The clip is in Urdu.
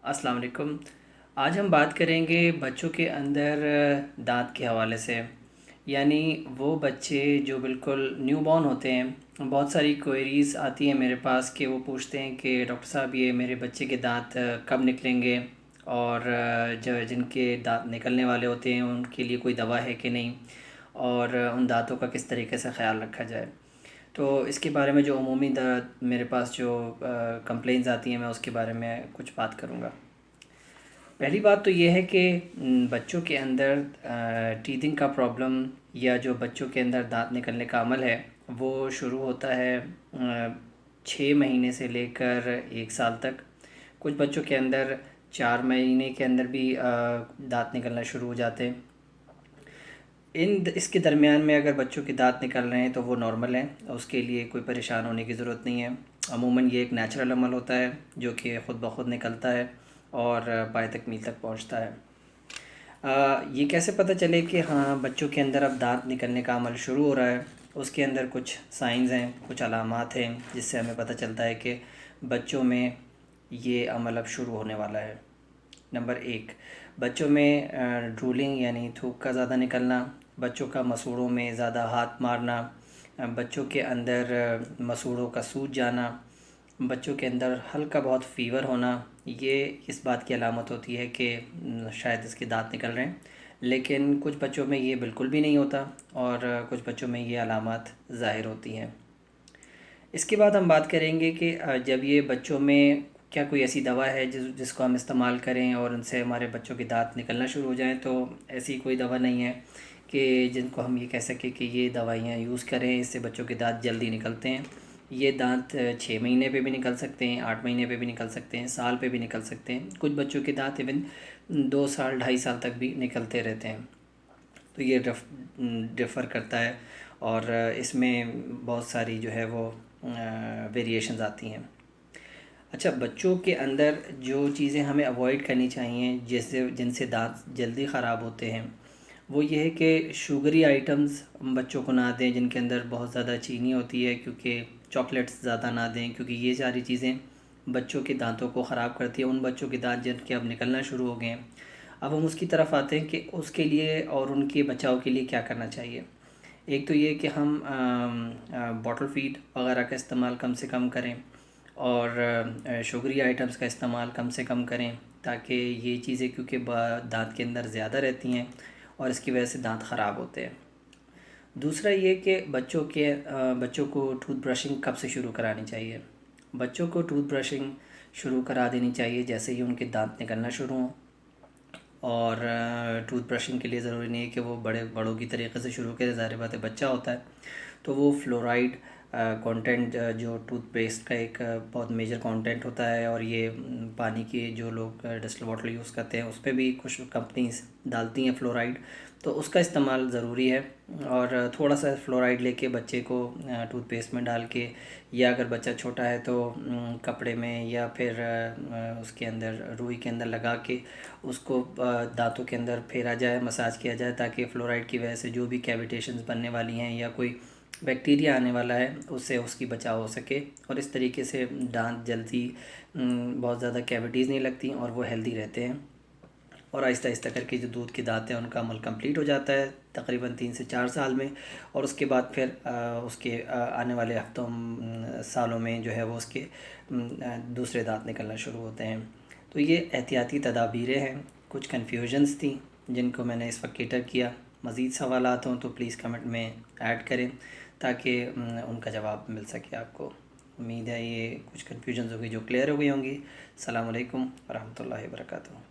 السلام علیکم۔ آج ہم بات کریں گے بچوں کے اندر دانت کے حوالے سے، یعنی وہ بچے جو بالکل نیو بورن ہوتے ہیں۔ بہت ساری کوئریز آتی ہیں میرے پاس کہ وہ پوچھتے ہیں کہ ڈاکٹر صاحب یہ میرے بچے کے دانت کب نکلیں گے، اور جو جن کے دانت نکلنے والے ہوتے ہیں ان کے لیے کوئی دوا ہے کہ نہیں، اور ان دانتوں کا کس طریقے سے خیال رکھا جائے۔ تو اس کے بارے میں جو عمومی میرے پاس جو کمپلینز آتی ہیں میں اس کے بارے میں کچھ بات کروں گا۔ پہلی بات تو یہ ہے کہ بچوں کے اندر ٹیتھنگ کا پرابلم یا جو بچوں کے اندر دانت نکلنے کا عمل ہے وہ شروع ہوتا ہے 6 مہینے سے لے کر 1 سال تک۔ کچھ بچوں کے اندر 4 مہینے کے اندر بھی دانت نکلنا شروع ہو جاتے ہیں۔ اس کے درمیان میں اگر بچوں کے دانت نکل رہے ہیں تو وہ نارمل ہیں، اس کے لیے کوئی پریشان ہونے کی ضرورت نہیں ہے۔ عموماً یہ ایک نیچرل عمل ہوتا ہے جو کہ خود بخود نکلتا ہے اور پائے تکمیل تک پہنچتا ہے۔ یہ کیسے پتہ چلے کہ ہاں بچوں کے اندر اب دانت نکلنے کا عمل شروع ہو رہا ہے؟ اس کے اندر کچھ سائنز ہیں، کچھ علامات ہیں جس سے ہمیں پتہ چلتا ہے کہ بچوں میں یہ عمل اب شروع ہونے والا ہے۔ نمبر 1، بچوں میں ڈرولنگ یعنی تھوک کا زیادہ نکلنا، بچوں کا مسوڑوں میں زیادہ ہاتھ مارنا، بچوں کے اندر مسوڑوں کا سوج جانا، بچوں کے اندر ہلکا بہت فیور ہونا، یہ اس بات کی علامت ہوتی ہے کہ شاید اس کے دانت نکل رہے ہیں۔ لیکن کچھ بچوں میں یہ بالکل بھی نہیں ہوتا اور کچھ بچوں میں یہ علامات ظاہر ہوتی ہیں۔ اس کے بعد ہم بات کریں گے کہ جب یہ بچوں میں کیا کوئی ایسی دوا ہے جس کو ہم استعمال کریں اور ان سے ہمارے بچوں کے دانت نکلنا شروع ہو جائیں؟ تو ایسی کوئی دوا نہیں ہے کہ جن کو ہم یہ کہہ سکیں کہ یہ دوائیاں یوز کریں اس سے بچوں کے دانت جلدی نکلتے ہیں۔ یہ دانت 6 مہینے پہ بھی نکل سکتے ہیں، 8 مہینے پہ بھی نکل سکتے ہیں، سال پہ بھی نکل سکتے ہیں۔ کچھ بچوں کے دانت ایون 2 سال 2.5 سال تک بھی نکلتے رہتے ہیں۔ تو یہ ڈفر کرتا ہے اور اس میں بہت ساری جو ہے وہ ویریشنز آتی ہیں۔ اچھا، بچوں کے اندر جو چیزیں ہمیں اوائڈ کرنی چاہیے جن سے دانت جلدی خراب ہوتے ہیں وہ یہ ہے کہ شوگری آئٹمز بچوں کو نہ دیں جن کے اندر بہت زیادہ چینی ہوتی ہے، کیونکہ چاکلیٹس زیادہ نہ دیں کیونکہ یہ ساری چیزیں بچوں کے دانتوں کو خراب کرتی ہیں۔ ان بچوں کے دانت جن کے اب نکلنا شروع ہو گئے ہیں، اب ہم اس کی طرف آتے ہیں کہ اس کے لیے اور ان کے بچاؤ کے لیے کیا کرنا چاہیے۔ ایک تو یہ کہ ہم باٹل فیڈ وغیرہ کا استعمال کم سے کم کریں اور شوگری آئٹمز کا استعمال کم سے کم کریں، تاکہ یہ چیزیں کیونکہ دانت کے اندر زیادہ رہتی ہیں اور اس کی وجہ سے دانت خراب ہوتے ہیں۔ دوسرا یہ کہ بچوں کو ٹوتھ برشنگ کب سے شروع کرانی چاہیے۔ بچوں کو ٹوتھ برشنگ شروع کرا دینی چاہیے جیسے ہی ان کے دانت نکلنا شروع ہوں، اور ٹوتھ برشنگ کے لیے ضروری نہیں ہے کہ وہ بڑوں کی طریقے سے شروع کرے، ظاہر بات ہے بچہ ہوتا ہے تو وہ فلورائڈ کانٹینٹ جو ٹوتھ پیسٹ کا ایک بہت میجر کانٹینٹ ہوتا ہے، اور یہ پانی کی جو لوگ ڈسٹل واٹر یوز کرتے ہیں اس پہ بھی کچھ کمپنیز ڈالتی ہیں فلورائڈ، تو اس کا استعمال ضروری ہے۔ اور تھوڑا سا فلورائڈ لے کے بچے کو ٹوتھ پیسٹ میں ڈال کے، یا اگر بچہ چھوٹا ہے تو کپڑے میں یا پھر اس کے اندر روئی کے اندر لگا کے اس کو دانتوں کے اندر پھیرا جائے، مساج کیا جائے، تاکہ فلورائڈ کی وجہ سے جو بھی کیویٹیشنز بننے والی ہیں یا کوئی بیکٹیریا آنے والا ہے اس سے اس کی بچاؤ ہو سکے، اور اس طریقے سے دانت جلدی بہت زیادہ کیویٹیز نہیں لگتی اور وہ ہیلدی رہتے ہیں، اور آہستہ آہستہ کر کے جو دودھ کے دانت ہیں ان کا عمل کمپلیٹ ہو جاتا ہے تقریباً 3 سے 4 سال میں، اور اس کے بعد پھر اس کے آنے والے ہفتوں سالوں میں جو ہے وہ اس کے دوسرے دانت نکلنا شروع ہوتے ہیں۔ تو یہ احتیاطی تدابیریں ہیں، کچھ کنفیوژنس تھیں جن کو میں نے اس وقت کیٹر کیا۔ مزید سوالات ہوں تو پلیز کمنٹ میں ایڈ کریں تاکہ ان کا جواب مل سکے آپ کو۔ امید ہے یہ کچھ کنفیوژنز ہوگی جو کلیئر ہو گئی ہوں گی۔ السلام علیکم ورحمۃ اللہ وبرکاتہ۔